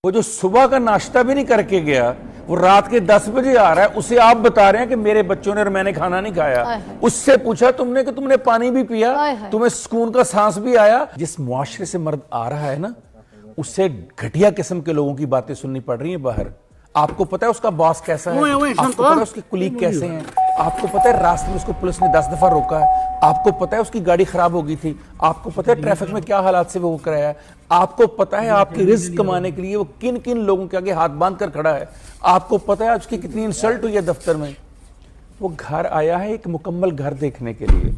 वो जो सुबह का नाश्ता भी नहीं करके गया, वो रात के 10 बजे आ रहा है, उसे आप बता रहे हैं कि मेरे बच्चों ने और मैंने खाना नहीं खाया। उससे पूछा तुमने कि तुमने पानी भी पिया, तुम्हें सुकून का सांस भी आया। जिस मुआशरे से मर्द आ रहा है ना, उससे घटिया किस्म के लोगों की बातें सुननी पड़ रही हैं बाहर। आपको पता है उसका बॉस कैसा है, आपको पता है उसके कुलीग कैसे हैं, आपको पता है रास्ते में उसको पुलिस ने 10 दफा रोका है, आपको पता है उसकी गाड़ी खराब हो गई थी, आपको पता है ट्रैफिक में क्या हालात से वो कराया है, आपको पता है आपकी रिस्क कमाने के लिए वो किन किन लोगों के आगे हाथ बांध कर खड़ा है, आपको पता है उसकी कितनी इंसल्ट हुई है दफ्तर में। वो घर आया है एक मुकम्मल घर देखने के लिए,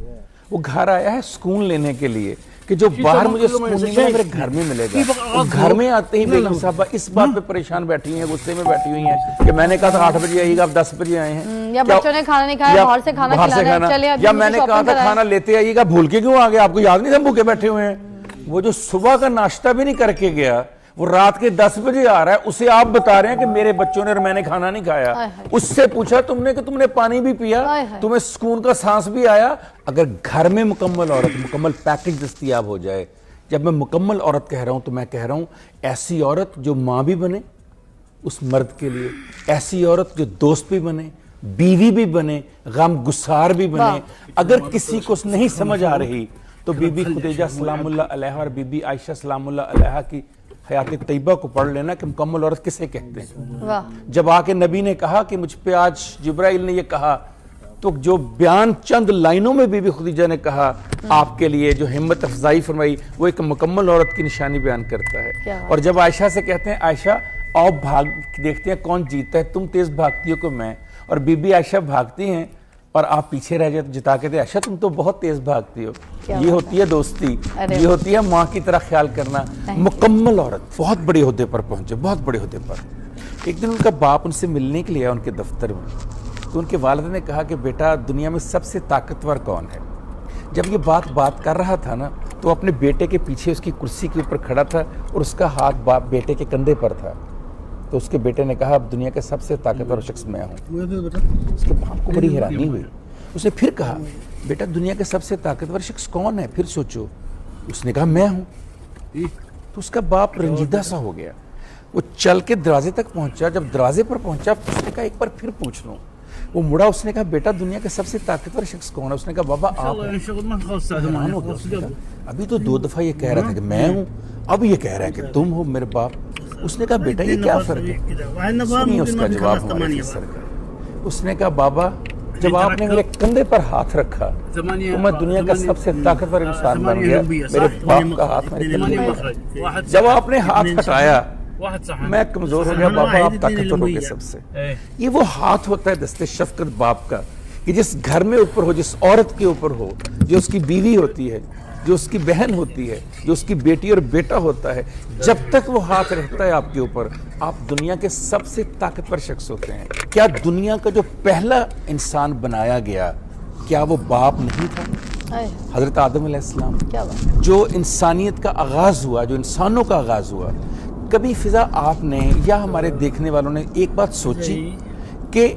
वो घर आया है सुकून लेने के लिए कि जो बाहर मुझे सुकून नहीं मिला मेरे घर में मिलेगा। घर में आते ही बेगम साहबा इस बात पे परेशान बैठी हुई हैं, गुस्से में बैठी हुई हैं कि मैंने कहा था 8 बजे आइएगा, आप 10 बजे आए हैं, या बच्चों ने खाना नहीं खाया, बाहर से खाना खिलाना है, या मैंने कहा था खाना लेते आइएगा, भूल के क्यों आ गए, आपको याद नहीं था भूखे बैठे हुए हैं। वो जो सुबह का नाश्ता भी नहीं करके गया, वो रात के 10 बजे आ रहा है, उसे आप बता रहे हैं कि मेरे बच्चों ने और मैंने खाना नहीं खाया। उससे पूछा तुमने कि तुमने पानी भी पिया, तुम्हें सुकून का सांस भी आया। अगर घर में मुकम्मल औरत, मुकम्मल पैकेज दस्तयाब हो जाए, जब मैं मुकम्मल औरत कह रहा हूं तो मैं कह रहा हूं ऐसी औरत जो मां भी बने उस मर्द के लिए, ऐसी औरत जो दोस्त भी बने, बीवी भी बने, गम गुसार भी बने। अगर किसी को नहीं समझ आ रही तो बीबी खुदीजा सलामुल्लाह अलैहा और बीबी आयशा सलामुल्लाह अलैहा की हयात तैयबा को पढ़ लेना कि मुकम्मल औरत किसे कहते हैं। जब आके नबी ने कहा कि मुझ पे आज जिब्राइल ने ये कहा, तो जो बयान चंद लाइनों में बीबी खुदीजा ने कहा आपके लिए, जो हिम्मत अफजाई फरमाई, वो एक मुकम्मल औरत की निशानी बयान करता है। और जब आयशा से कहते हैं आयशा आओ भाग देखते हैं कौन जीतता है, तुम तेज भागती हो कि मैं, और बीबी आयशा भागती हैं और आप पीछे रह जाते, जिता के थे आयशा तुम तो बहुत तेज भागती हो। ये होती है दोस्ती, ये होती है माँ की तरह ख्याल करना। मुकम्मल औरत बहुत बड़े ओहदे पर पहुंचे, बहुत बड़े ओहदे पर। एक दिन उनका बाप उनसे मिलने के लिए आया उनके दफ्तर में, तो उनके वालिद ने कहा कि बेटा दुनिया में सबसे ताकतवर कौन है। जब ये बात कर रहा था ना, तो अपने बेटे के पीछे उसकी कुर्सी के ऊपर खड़ा था और उसका हाथ बाप बेटे के कंधे पर था। तो उसके बेटे ने कहा अब दुनिया का सबसे ताकतवर शख्स मैं हूँ। उसके बाप को बड़ी हैरानी हुई। उसने फिर कहा बेटा दुनिया का सबसे ताकतवर शख्स कौन है, फिर सोचो। उसने कहा मैं हूँ। तो उसका बाप रंजीदा सा हो गया। वो चल के दरवाजे तक पहुंचा, जब दरवाजे पर पहुंचा उसने कहा एक बार फिर पूछ लूँ। वो मुड़ा, उसने कहा बेटा दुनिया का सबसे ताकतवर शख्स कौन है। उसने कहा बाबा आप। अभी तो 2 दफा ये कह रहा था कि मैं हूँ, अब ये कह रहा है कि तुम हो मेरे बाप। उसने कहा बेटा ये क्या फर्क है। सुनिए उसका जवाब हमारे सर का। उसने कहा बाबा जब आपने मेरे कंधे पर हाथ रखा तो मैं दुनिया का सबसे ताकतवर इंसान बन गया। मेरे बाप का हाथ मेरे कंधे पर। जब आपने हाथ हटाया मैं कमजोर हो गया बाबा, आप ताकतवर हो गए सबसे। ये वो हाथ होता है दस्ते शफकत बाप का कि जिस घर में ऊपर हो, जिस औरत के ऊपर हो, जो उसकी बीवी होती है, जो उसकी बहन होती है, जो उसकी बेटी और बेटा होता है, जब तक वो हाथ रहता है आपके ऊपर आप दुनिया के सबसे ताकतवर शख्स होते हैं। क्या दुनिया का जो पहला इंसान बनाया गया क्या वो बाप नहीं था? हजरत आदम अलैहिस्सलाम, जो इंसानियत का आगाज हुआ, जो इंसानों का आगाज हुआ। कभी फिजा आपने या हमारे देखने वालों ने एक बात सोची कि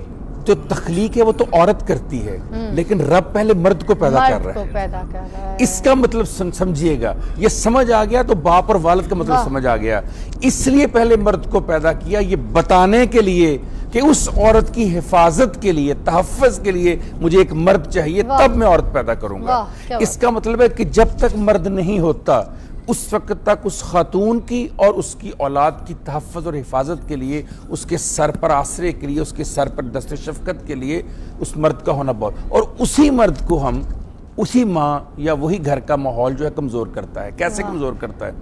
जो तख्लीक है वो तो औरत करती है, लेकिन रब पहले मर्द को पैदा कर रहा है। इसका मतलब समझिएगा, ये समझ आ गया तो बाप और वालिद का मतलब समझ आ गया। इसलिए पहले मर्द को पैदा किया, ये बताने के लिए कि उस औरत की हिफाजत के लिए, तहफ़्फ़ुज़ के लिए मुझे एक मर्द चाहिए, तब मैं औरत पैदा करूंगा। इसका मतलब है कि जब तक मर्द नहीं होता उस वक्त तक उस खातून की और उसकी औलाद की तहफ़्फ़ुज़ और हिफाजत के लिए, उसके सर पर आसरे के लिए, उसके सर पर दस्ते शफ़क़त के लिए उस मर्द का होना बहुत। और उसी मर्द को हम, उसी माँ या वही घर का माहौल जो है कमज़ोर करता है। कैसे कमज़ोर करता है?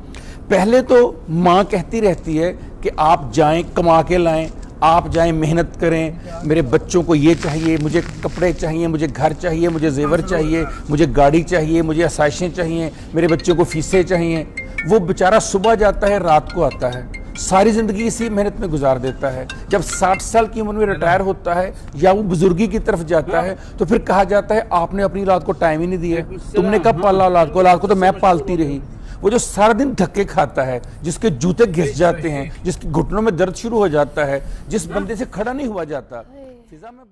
पहले तो माँ कहती रहती है कि आप जाएं कमा के लाएं, आप जाएं मेहनत करें, मेरे बच्चों को ये चाहिए, मुझे कपड़े चाहिए, मुझे घर चाहिए, मुझे जेवर चाहिए, मुझे गाड़ी चाहिए, मुझे आसाइशें चाहिए, मेरे बच्चों को फीसें चाहिए। वो बेचारा सुबह जाता है रात को आता है, सारी ज़िंदगी इसी मेहनत में गुजार देता है। जब 60 साल की उम्र में रिटायर होता है या वो बुजुर्गी की तरफ जाता है तो फिर कहा जाता है आपने अपनी औलाद को टाइम ही नहीं दिया, तुमने कब पाला औलाद को तो मैं पालती रही। वो जो सारा दिन धक्के खाता है, जिसके जूते घिस जाते हैं, जिसके घुटनों में दर्द शुरू हो जाता है, जिस बंदे से खड़ा नहीं हुआ जाता। फिजा में